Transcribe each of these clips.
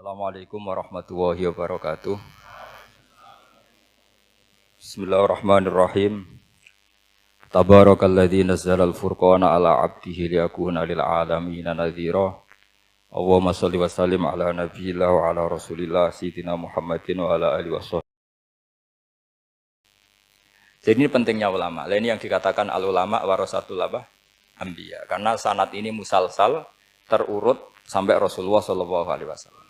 Assalamualaikum warahmatullahi wabarakatuh. Bismillahirrahmanirrahim. Tabarakalladzi nazzala al-furqana ala 'abdihi liyakuna lil 'alamin nadhira. Allahumma shalli wa sallim ala nabiyyillah wa ala rasulillah sayyidina Muhammadin wa ala alihi wasallam. Jadi ini pentingnya ulama. Ini yang dikatakan al-ulama warasatul anbiya. Karena sanad ini musalsal terurut sampai Rasulullah sallallahu alaihi wasallam.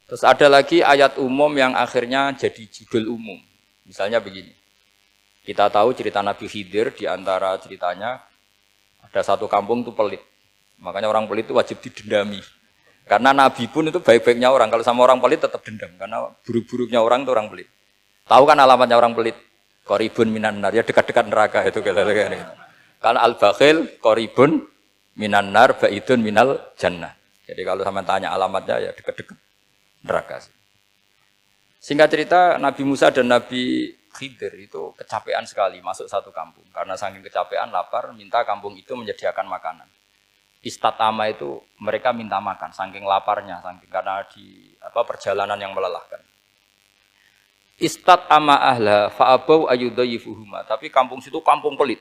Terus ada lagi ayat umum yang akhirnya jadi judul umum. Misalnya begini. Kita tahu cerita Nabi Khidir, di antara ceritanya ada satu kampung itu pelit. Makanya orang pelit itu wajib didendami. Karena Nabi pun itu baik-baiknya orang. Kalau sama orang pelit tetap dendam. Karena buruk-buruknya orang itu orang pelit. Tahu kan alamatnya orang pelit? Qoribun minan nar, ya dekat-dekat neraka itu. Karena al-bakhil qoribun minan nar, ba'idun minal jannah. Jadi kalau sama tanya alamatnya ya dekat-dekat neraka. Singkat cerita, Nabi Musa dan Nabi Khidir itu kecapean sekali masuk satu kampung. Karena saking kecapean, lapar, minta kampung itu menyediakan makanan. Istatama itu mereka minta makan, saking laparnya, saking karena di perjalanan yang melelahkan. Istatama ahla fa'abau ayyudayifuhuma. Tapi kampung situ kampung pelit.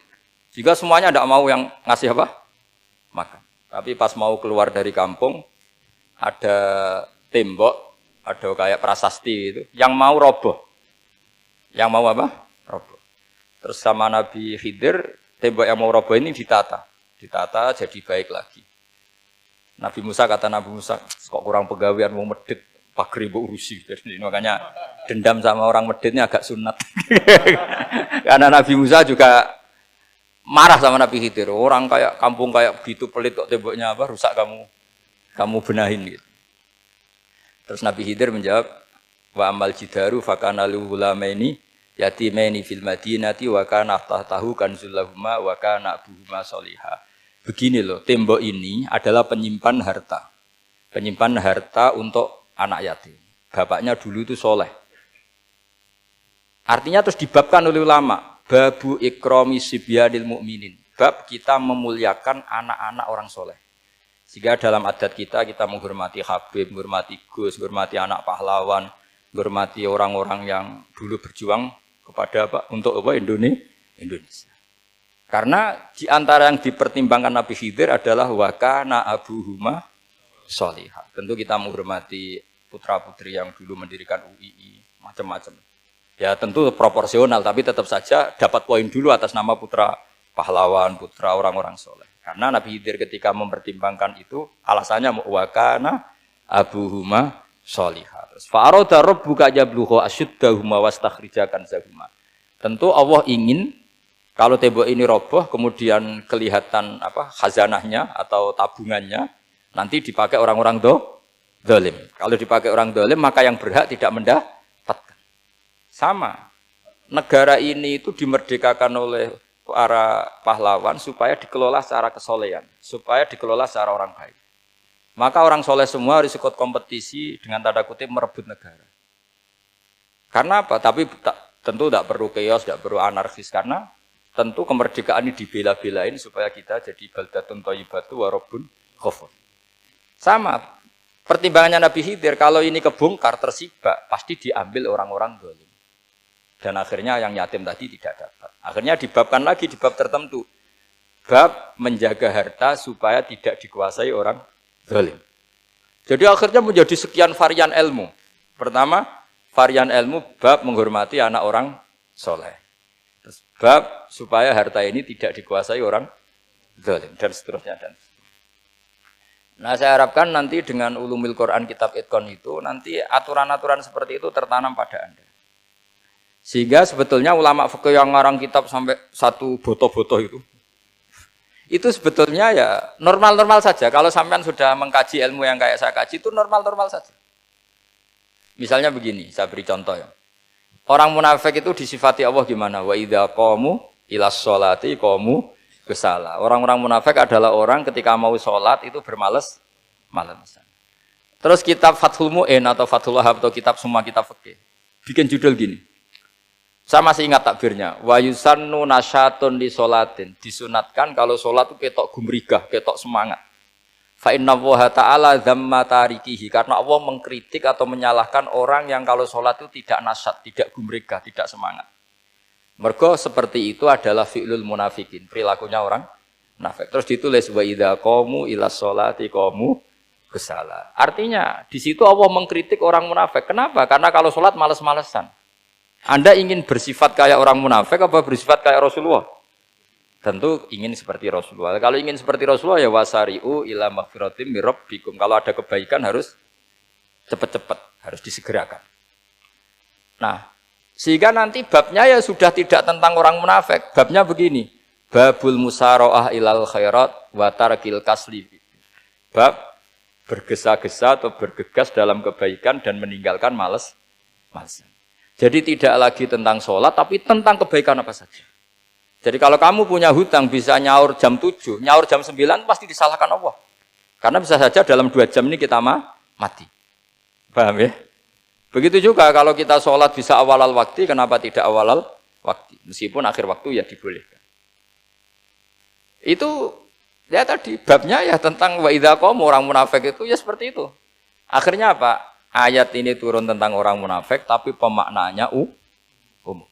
Jika semuanya tidak mau yang ngasih apa? Makan. Tapi pas mau keluar dari kampung, ada tembok, ada kayak prasasti itu, yang mau roboh. Yang mau apa? Roboh. Terus sama Nabi Khidir, tembok yang mau roboh ini ditata. Ditata jadi baik lagi. Nabi Musa kata Nabi Musa, kok kurang pegawaian mau medit, pagri bu urusi. Jadi makanya dendam sama orang meditnya agak sunat. Karena Nabi Musa juga marah sama Nabi Khidir. Orang kayak kampung kayak begitu pelit kok temboknya apa rusak kamu benahin gitu. Terus Nabi Khidir menjawab, wa amal jidaru fakana luhulamaini yatimaini fil madinati wa kana tahtahu kanzul lahuma wa kana abuhuma sholiha. Begini loh, tembok ini adalah penyimpan harta. Penyimpan harta untuk anak yatim. Bapaknya dulu itu soleh. Artinya terus dibabkan oleh ulama, babu ikrami sibyanil mu'minin. Bab kita memuliakan anak-anak orang soleh. Sehingga dalam adat kita menghormati Habib, menghormati Gus, menghormati anak pahlawan, menghormati orang-orang yang dulu berjuang kepada untuk Indonesia. Karena di antara yang dipertimbangkan Nabi Khidir adalah wakana abuhuma sholihah. Tentu kita menghormati putra-putri yang dulu mendirikan UII, macam-macam. Ya tentu proporsional, tapi tetap saja dapat poin dulu atas nama putra pahlawan, putra orang-orang soleh. Karena Nabi Khidir ketika mempertimbangkan itu, alasannya wakana abuhuma sholihah. Fa'arada rabbuka yablugha ashuddahuma wastakhrijakan zahuma. Tentu Allah ingin kalau tembok ini roboh, kemudian kelihatan khazanahnya atau tabungannya, nanti dipakai orang-orang zalim. Kalau dipakai orang zalim, maka yang berhak tidak mendapatkan. Sama. Negara ini itu dimerdekakan oleh para pahlawan supaya dikelola secara kesolehan, supaya dikelola secara orang baik. Maka orang soleh semua harus ikut kompetisi dengan tanda kutip merebut negara. Karena apa? Tapi tentu tidak perlu chaos, tidak perlu anarkis, karena tentu kemerdekaan ini dibela-belain supaya kita jadi baldatun thayyibatu wa rabbun ghafur. Sama, pertimbangannya Nabi Khidir, kalau ini kebongkar tersibak, pasti diambil orang-orang zalim. Dan akhirnya yang yatim tadi tidak dapat. Akhirnya dibabkan lagi di bab tertentu. Bab menjaga harta supaya tidak dikuasai orang zalim. Jadi akhirnya menjadi sekian varian ilmu. Pertama, varian ilmu bab menghormati anak orang soleh. Terus bab supaya harta ini tidak dikuasai orang zalim. Dan seterusnya. Nah saya harapkan nanti dengan ulumil Quran kitab Itqan itu, nanti aturan-aturan seperti itu tertanam pada Anda. Sehingga sebetulnya ulama fikih yang ngarang kitab sampai satu boto-boto itu sebetulnya ya normal-normal saja. Kalau sampean sudah mengkaji ilmu yang kayak saya kaji itu normal-normal saja. Misalnya begini, saya beri contoh ya. Orang munafik itu disifati Allah gimana? Wa idza qamu ilas sholati qamu kusala. Orang-orang munafik adalah orang ketika mau sholat itu bermalas-malasan. Terus kitab Fathul Mu'in atau Fathul Wahhab atau kitab semua kitab fikih bikin judul gini. Saya masih ingat takbirnya. Wa yusannu nasyatun li sholatin. Disunatkan kalau sholat itu ketok gumrigah, ketok semangat. Fa inna Allaha ta'ala dzamma tarikihi, karena Allah mengkritik atau menyalahkan orang yang kalau sholat itu tidak nasyat, tidak gumregah, tidak semangat. Mergo seperti itu adalah fi'lul munafikin, perilakunya orang munafik. Terus ditulis wa idza qamu ila sholati qamu kusala. Artinya di situ Allah mengkritik orang munafik. Kenapa? Karena kalau sholat males-malesan. Anda ingin bersifat kayak orang munafik apa bersifat kayak Rasulullah? Tentu ingin seperti Rasulullah. Kalau ingin seperti Rasulullah ya wasari'u ila maghfiratim mir rabbikum. Kalau ada kebaikan harus cepat-cepat, harus disegerakan. Nah, sehingga nanti babnya ya sudah tidak tentang orang munafik. Babnya begini. Babul musara'ah ilal khairat wa tarkil kasli. Bab bergesa-gesa atau bergegas dalam kebaikan dan meninggalkan males-malesan. Jadi tidak lagi tentang sholat tapi tentang kebaikan apa saja. Jadi kalau kamu punya hutang bisa nyaur jam 7, nyaur jam 9 pasti disalahkan Allah. Karena bisa saja dalam 2 jam ini kita mati. Paham ya? Begitu juga kalau kita sholat bisa awalal waktu, kenapa tidak awalal waktu? Meskipun akhir waktu ya dibolehkan. Itu ya tadi babnya ya tentang wa idza qamu, orang munafik itu ya seperti itu. Akhirnya apa? Ayat ini turun tentang orang munafik tapi pemaknaannya umum.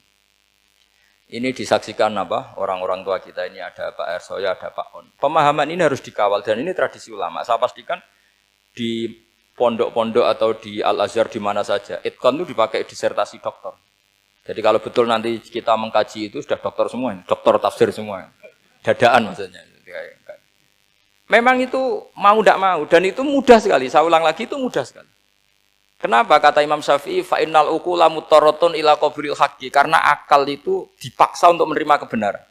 Ini disaksikan apa? Orang-orang tua kita ini ada Pak Ersoya, ada Pak On. Pemahaman ini harus dikawal dan ini tradisi ulama. Saya pastikan di pondok-pondok atau di Al-Azhar di mana saja, itqan itu dipakai disertasi doktor. Jadi kalau betul nanti kita mengkaji itu sudah doktor semua, doktor tafsir semua. Dadaan maksudnya. Memang itu mau tidak mau dan itu mudah sekali. Saya ulang lagi itu mudah sekali. Kenapa kata Imam Syafi'i fa innal uqula mutarratun ila qabril haqqi, karena akal itu dipaksa untuk menerima kebenaran.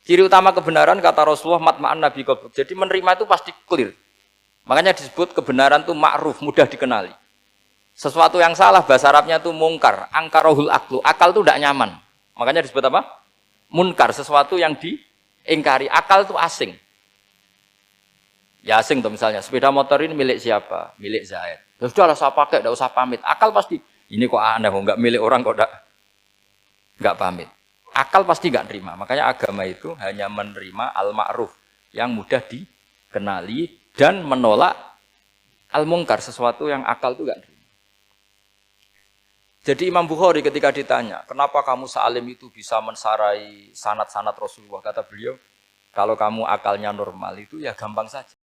Ciri utama kebenaran kata Rasulullah matma'an nabi qabr. Jadi menerima itu pasti clear. Makanya disebut kebenaran itu ma'ruf, mudah dikenali. Sesuatu yang salah bahasa Arabnya itu mungkar, angkarohul aklu. Akal itu tidak nyaman. Makanya disebut apa? Munkar, sesuatu yang diingkari. Akal itu asing. Ya asing tuh misalnya, sepeda motor ini milik siapa? Milik Zaid. Ya sudah lah saya pakai, tidak usah pamit. Akal pasti, ini kok aneh, kok nggak milik orang kok nggak pamit. Akal pasti nggak terima. Makanya agama itu hanya menerima al-ma'ruf yang mudah dikenali dan menolak al-mungkar, sesuatu yang akal itu nggak terima. Jadi Imam Bukhari ketika ditanya, kenapa kamu sealim itu bisa mensarai sanad-sanad Rasulullah? Kata beliau, kalau kamu akalnya normal itu ya gampang saja.